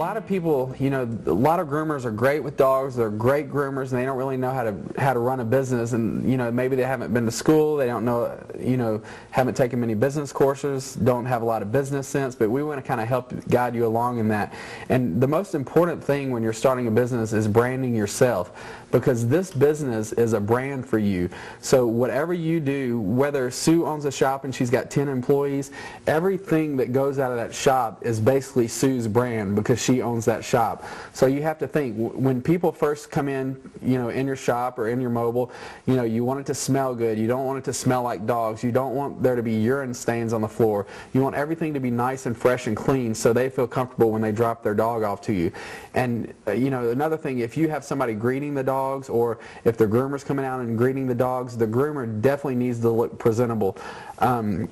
lot of people, a lot of groomers are great with dogs. They're great groomers, and they don't really know how to run a business. And maybe they haven't been to school. They don't know, haven't taken many business courses. Don't have a lot of business sense. But we want to kind of help guide you along in that. And the most important thing when you're starting a business is branding yourself, because this business is a brand for you. So whatever you do, whether Sue owns a shop and she's got 10 employees, everything that goes out of that shop is basically Sue's brand because she owns that shop. So you have to think, when people first come in, in your shop or in your mobile, you want it to smell good. You don't want it to smell like dogs. You don't want there to be urine stains on the floor. You want everything to be nice and fresh and clean so they feel comfortable when they drop their dog off to you. And another thing, if you have somebody greeting the dogs, or if the groomer's coming out and greeting the dogs, the groomer definitely needs to look presentable. A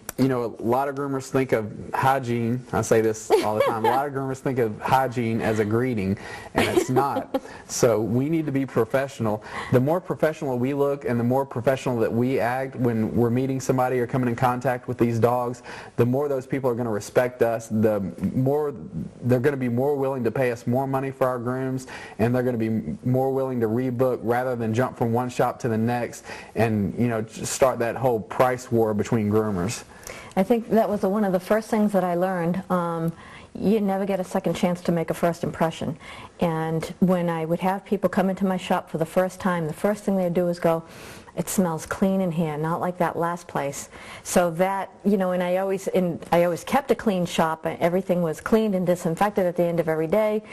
lot of groomers think of hygiene, I say this all the time, a lot of groomers think of hygiene as a greeting, and it's not. So we need to be professional. The more professional we look and the more professional that we act when we're meeting somebody or coming in contact with these dogs, the more those people are going to respect us, the more they're going to be more willing to pay us more money for our grooms, and they're going to be more willing to rebook rather than jump from one shop to the next and just start that whole price war between groomers. I think that was one of the first things that I learned. You never get a second chance to make a first impression. And when I would have people come into my shop for the first time, the first thing they'd do is go, "It smells clean in here, not like that last place." So that, and I always kept a clean shop. Everything was cleaned and disinfected at the end of every day.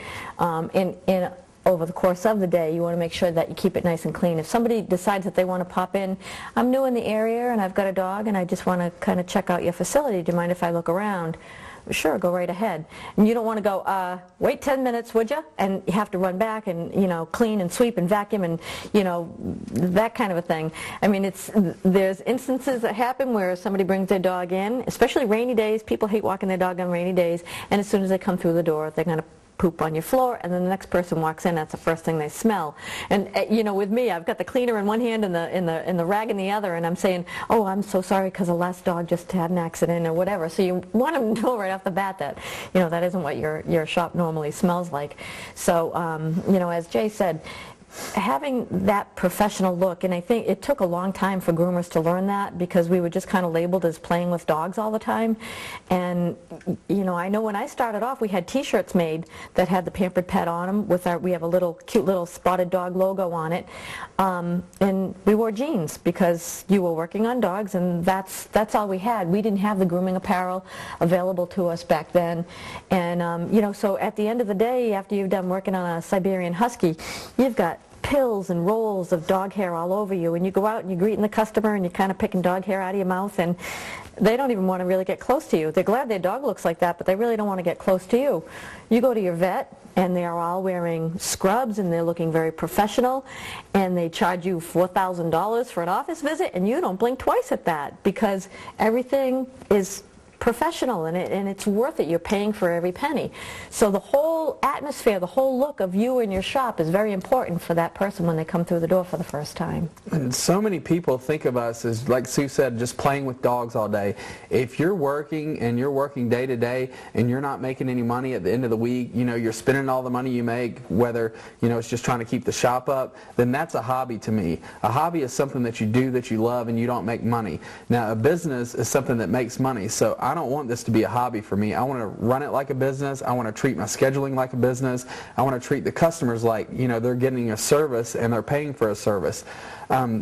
Over the course of the day, you want to make sure that you keep it nice and clean. If somebody decides that they want to pop in, "I'm new in the area and I've got a dog and I just want to kind of check out your facility. Do you mind if I look around?" Sure, go right ahead. And you don't want to go, "Wait 10 minutes, would you?" And you have to run back and, clean and sweep and vacuum and, that kind of a thing. I mean, there's instances that happen where somebody brings their dog in, especially rainy days. People hate walking their dog on rainy days, and as soon as they come through the door, they're going to poop on your floor, and then the next person walks in, that's the first thing they smell. And with me, I've got the cleaner in one hand and the rag in the other, and I'm saying, "Oh, I'm so sorry because the last dog just had an accident," or whatever. So you want to know right off the bat that that isn't what your shop normally smells like. So as Jay said, having that professional look, and I think it took a long time for groomers to learn that because we were just kind of labeled as playing with dogs all the time. And I know when I started off, we had T-shirts made that had the Pampered Pet on them. We have a cute little spotted dog logo on it, and we wore jeans because you were working on dogs, and that's all we had. We didn't have the grooming apparel available to us back then, and so at the end of the day, after you've done working on a Siberian Husky, you've got pills and rolls of dog hair all over you, and you go out and you're greeting the customer and you're kind of picking dog hair out of your mouth, and they don't even want to really get close to you. They're glad their dog looks like that, but they really don't want to get close to you. You go to your vet and they are all wearing scrubs and they're looking very professional, and they charge you $4,000 for an office visit, and you don't blink twice at that because everything is professional, and it's worth it. You're paying for every penny. So the whole atmosphere, the whole look of you and your shop is very important for that person when they come through the door for the first time. And so many people think of us as, like Sue said, just playing with dogs all day. If you're working and you're working day to day and you're not making any money at the end of the week, you're spending all the money you make, whether it's just trying to keep the shop up, then that's a hobby to me. A hobby is something that you do that you love and you don't make money. Now a business is something that makes money. So I don't want this to be a hobby for me. I want to run it like a business. I want to treat my scheduling like a business. I want to treat the customers like, they're getting a service and they're paying for a service.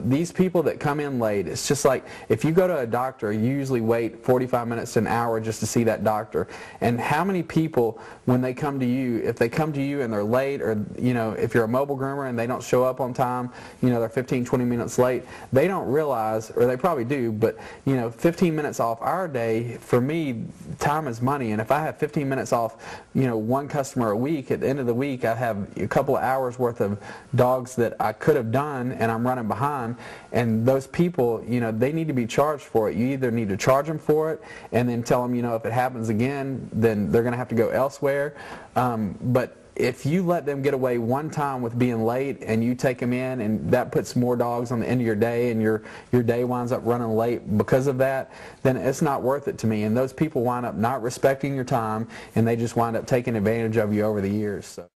These people that come in late, it's just like if you go to a doctor, you usually wait 45 minutes to an hour just to see that doctor. And how many people, when they come to you, if they come to you and they're late, or if you're a mobile groomer and they don't show up on time, they're 15, 20 minutes late, they don't realize, or they probably do, but 15 minutes off our day, for me, time is money. And if I have 15 minutes off, one customer a week, at the end of the week I have a couple of hours worth of dogs that I could have done, and I'm running behind. And those people, they need to be charged for it. You either need to charge them for it and then tell them, if it happens again, then they're going to have to go elsewhere. But if you let them get away one time with being late and you take them in and that puts more dogs on the end of your day and your day winds up running late because of that, then it's not worth it to me. And those people wind up not respecting your time and they just wind up taking advantage of you over the years. So.